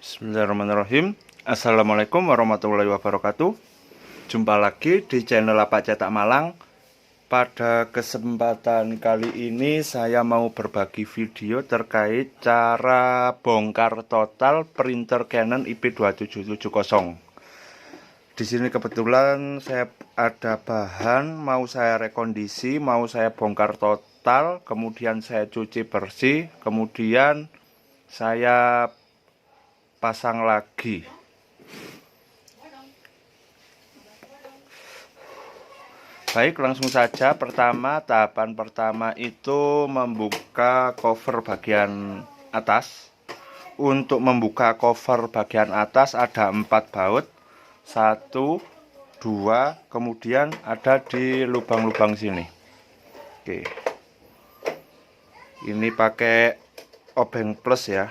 Bismillahirrahmanirrahim. Assalamualaikum warahmatullahi wabarakatuh. Jumpa lagi di channel Lapak Cetak Malang. Pada kesempatan kali ini saya mau berbagi video terkait cara bongkar total printer Canon IP2770. Di sini kebetulan saya ada bahan mau saya rekondisi, mau saya bongkar total, kemudian saya cuci bersih, kemudian saya pasang lagi. Baik, langsung saja. Tahapan pertama itu membuka cover bagian atas. Untuk membuka cover bagian atas ada 4 baut, 1, 2, kemudian ada di lubang-lubang sini. Oke, ini pakai obeng plus ya.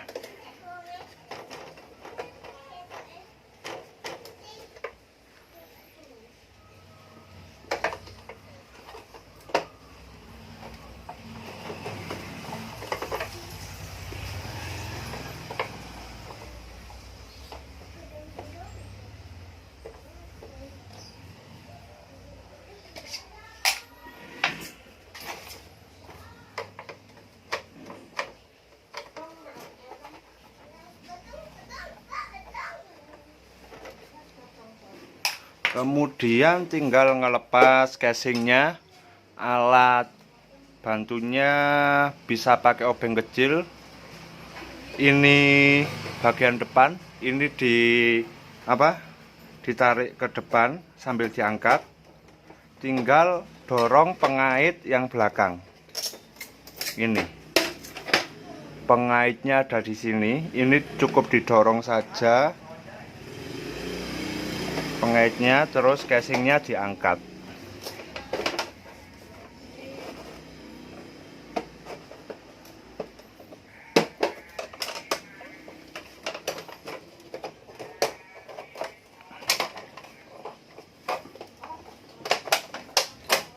Kemudian tinggal ngelepas casingnya, alat bantunya bisa pakai obeng kecil. Ini bagian depan, ini ditarik ke depan sambil diangkat. Tinggal dorong pengait yang belakang. Ini pengaitnya ada di sini. Ini cukup didorong saja pengaitnya, terus casingnya diangkat.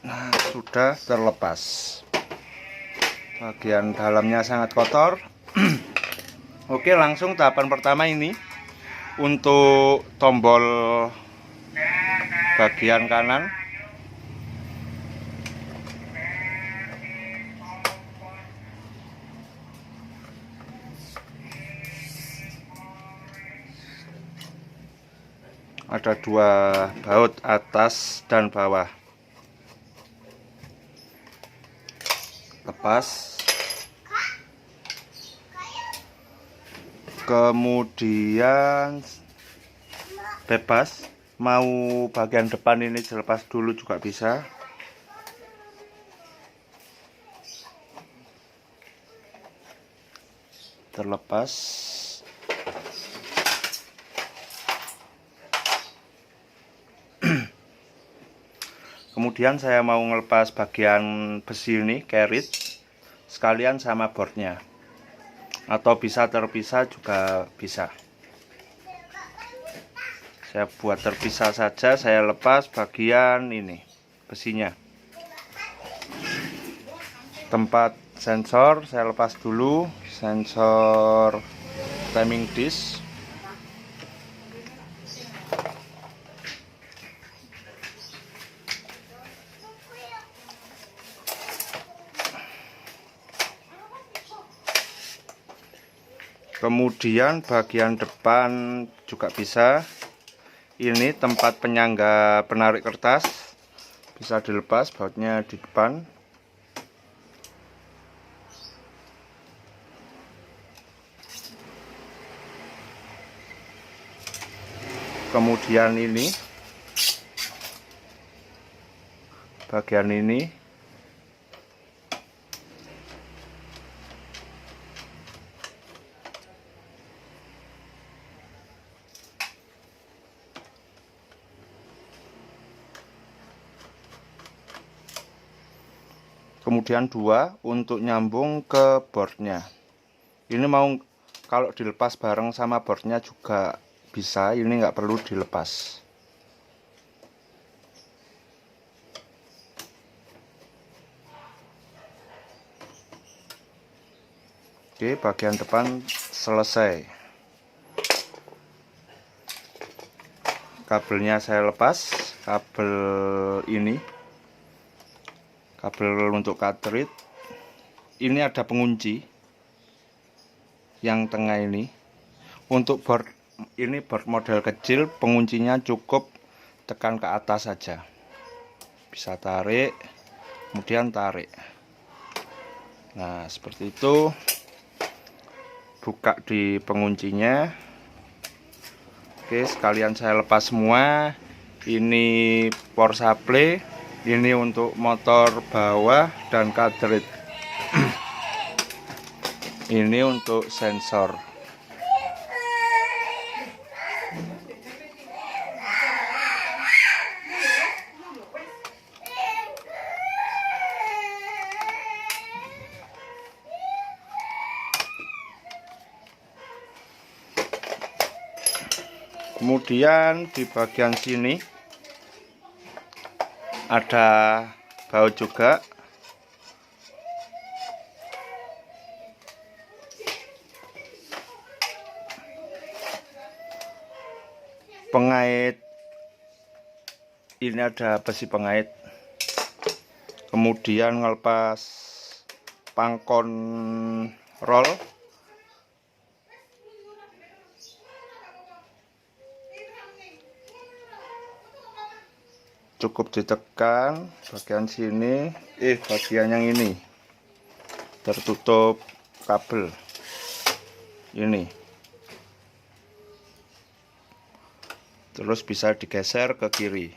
Nah, sudah terlepas. Bagian dalamnya sangat kotor. Oke, langsung tahapan pertama ini. Untuk tombol bagian kanan, ada 2 baut, atas dan bawah. Lepas, kemudian bebas. Mau bagian depan ini dilepas dulu juga bisa. Terlepas. Kemudian saya mau ngelepas bagian besi ini, carriage, sekalian sama boardnya. Atau bisa terpisah juga bisa. Saya buat terpisah saja, saya lepas bagian ini, besinya. Tempat sensor saya lepas dulu, sensor timing disc. Kemudian bagian depan juga bisa. Ini tempat penyangga penarik kertas, bisa dilepas bautnya di depan. Kemudian ini bagian ini. Kemudian 2 untuk nyambung ke boardnya. Ini mau kalau dilepas bareng sama boardnya juga bisa, ini nggak perlu dilepas. Oke, bagian depan selesai. kabelnya saya lepas. Kabel ini, kabel untuk cartridge. Ini ada pengunci yang tengah ini. Untuk board ini, board model kecil, penguncinya cukup tekan ke atas saja. Bisa tarik, kemudian tarik. Nah, seperti itu. Buka di penguncinya. Oke, sekalian saya lepas semua. Ini power supply, ini untuk motor bawah dan cartridge. Ini untuk sensor. Kemudian di bagian sini ada baut juga. Pengait, ini ada besi pengait. Kemudian ngelepas pangkon roll. Cukup ditekan bagian sini, bagian yang ini tertutup kabel ini, terus bisa digeser ke kiri,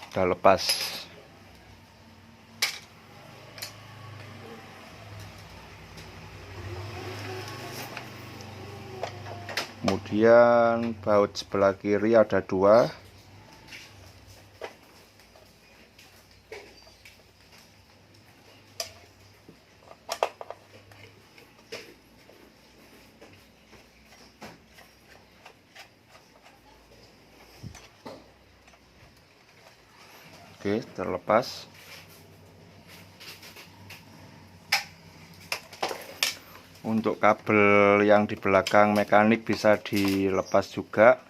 udah lepas. Kemudian baut sebelah kiri ada dua. Oke, terlepas. Untuk kabel yang di belakang mekanik bisa dilepas juga.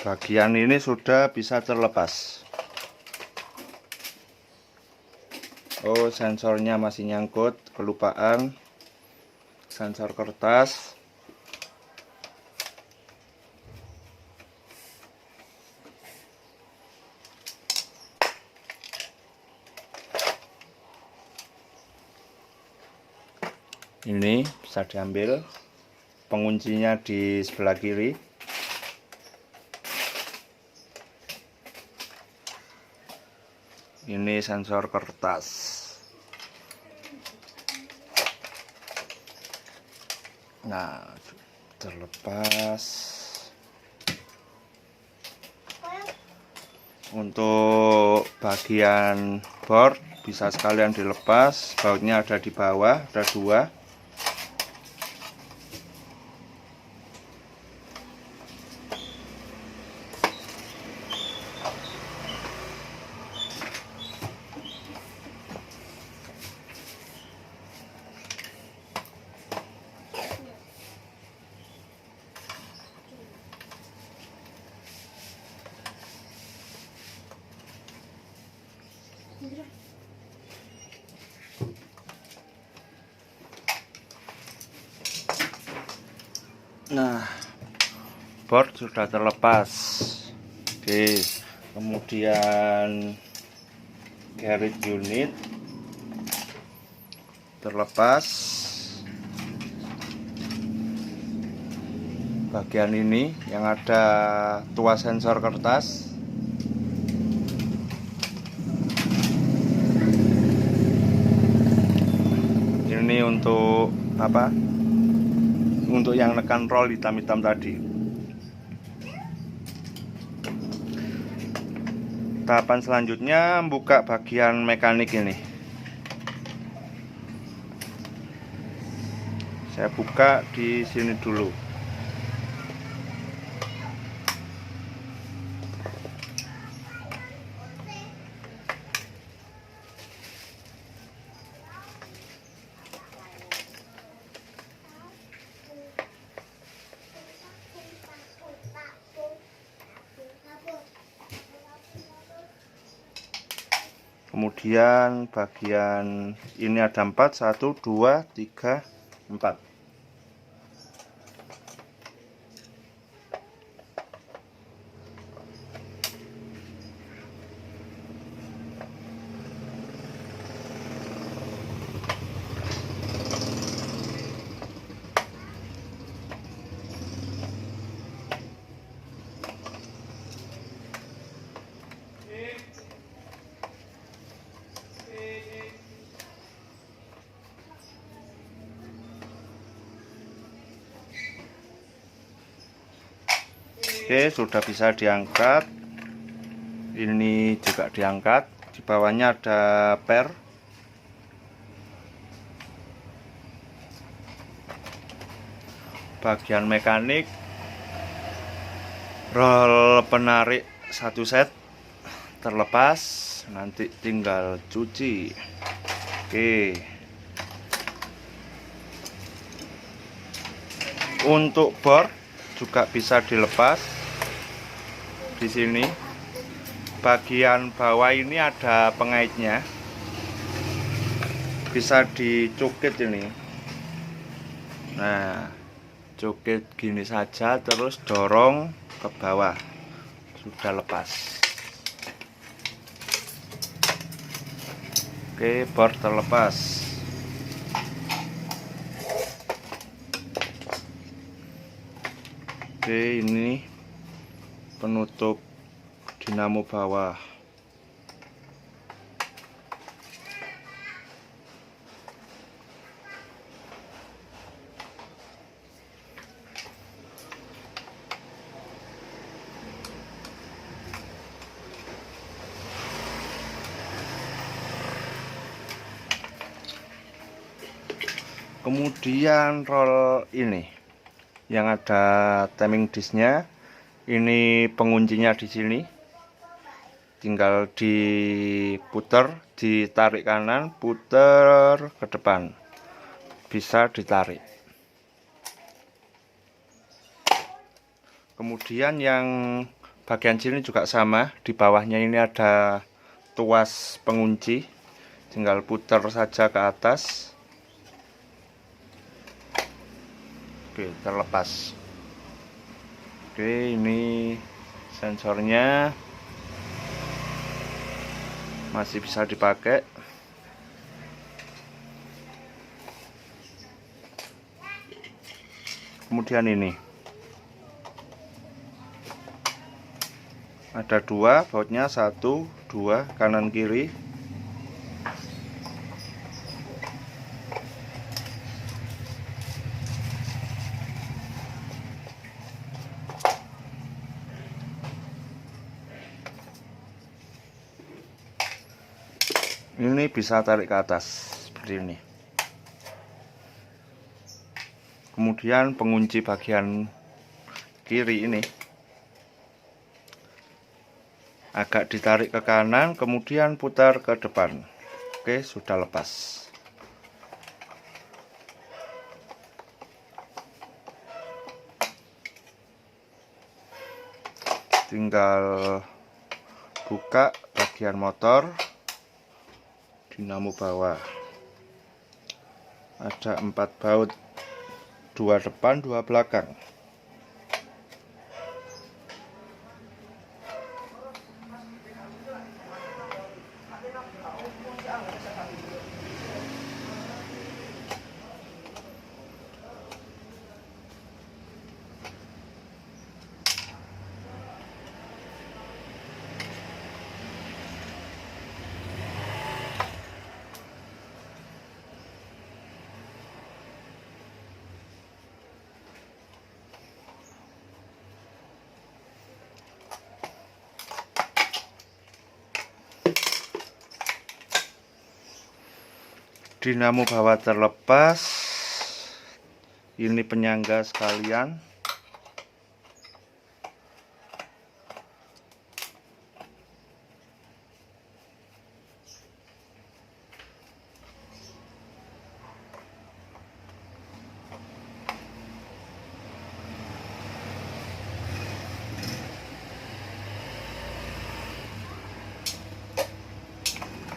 Bagian ini sudah bisa terlepas. Oh, sensornya masih nyangkut, kelupaan. Sensor kertas. Ini bisa diambil. Penguncinya di sebelah kiri. Ini sensor kertas. Nah, terlepas. Untuk bagian board bisa sekalian dilepas. Bautnya ada di bawah, ada dua. Nah, board sudah terlepas. Oke, kemudian carriage unit terlepas. Bagian ini yang ada tuas sensor kertas. Ini untuk apa? untuk yang nekan roll hitam-hitam tadi. Tahapan selanjutnya buka bagian mekanik ini. Saya buka di sini dulu. Kemudian bagian ini ada 4, 1, 2, 3, 4. Oke, sudah bisa diangkat. Ini juga diangkat. Di bawahnya ada per. Bagian mekanik, roll penarik 1 set terlepas, nanti tinggal cuci. Oke. Untuk bor juga bisa dilepas. Di sini bagian bawah ini ada pengaitnya, bisa dicukit ini. Nah, cukit gini saja terus dorong ke bawah, sudah lepas. Oke, bor terlepas. Oke, ini penutup dinamo bawah. Kemudian roll ini yang ada timing disknya. Ini penguncinya di sini, tinggal diputer, ditarik kanan, puter ke depan, bisa ditarik. Kemudian yang bagian sini juga sama, di bawahnya ini ada tuas pengunci, tinggal puter saja ke atas. Oke, terlepas. Oke, ini sensornya masih bisa dipakai. Kemudian ini ada 2 bautnya, 1, 2 kanan kiri. Ini bisa tarik ke atas seperti ini. Kemudian pengunci bagian kiri ini agak ditarik ke kanan, kemudian putar ke depan. Oke, sudah lepas. Tinggal buka bagian motor, dinamo bawah. Ada 4 baut, 2 depan, 2 belakang. dinamo bawah terlepas. Ini penyangga sekalian.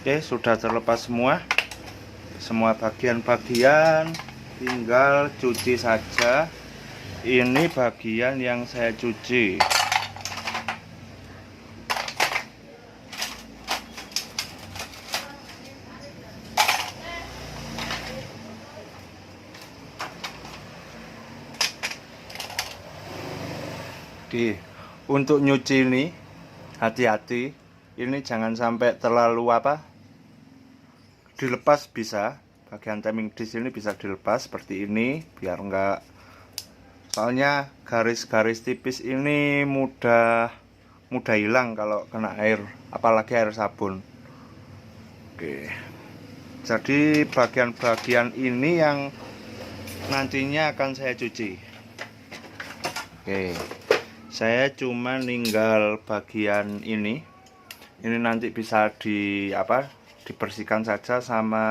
Oke, sudah terlepas semua bagian-bagian, tinggal cuci saja. Ini bagian yang saya cuci. Untuk nyuci ini hati-hati, ini jangan sampai terlalu dilepas. Bisa bagian timing disc ini bisa dilepas seperti ini biar enggak, soalnya garis-garis tipis ini mudah hilang kalau kena air, apalagi air sabun. Oke, jadi bagian-bagian ini yang nantinya akan saya cuci. Oke, saya cuma ninggal bagian ini nanti bisa dibersihkan saja sama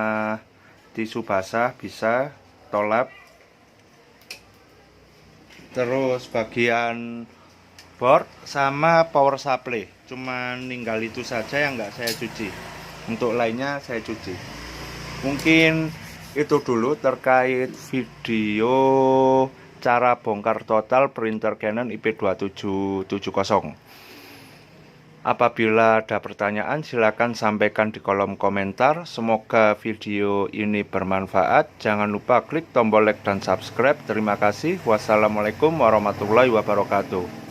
tisu basah, bisa tolap. Terus bagian board sama power supply cuma ninggal itu saja yang nggak saya cuci. Untuk lainnya saya cuci. Mungkin itu dulu terkait video cara bongkar total printer Canon IP2770. Apabila ada pertanyaan, silakan sampaikan di kolom komentar. Semoga video ini bermanfaat. Jangan lupa klik tombol like dan subscribe. Terima kasih. Wassalamualaikum warahmatullahi wabarakatuh.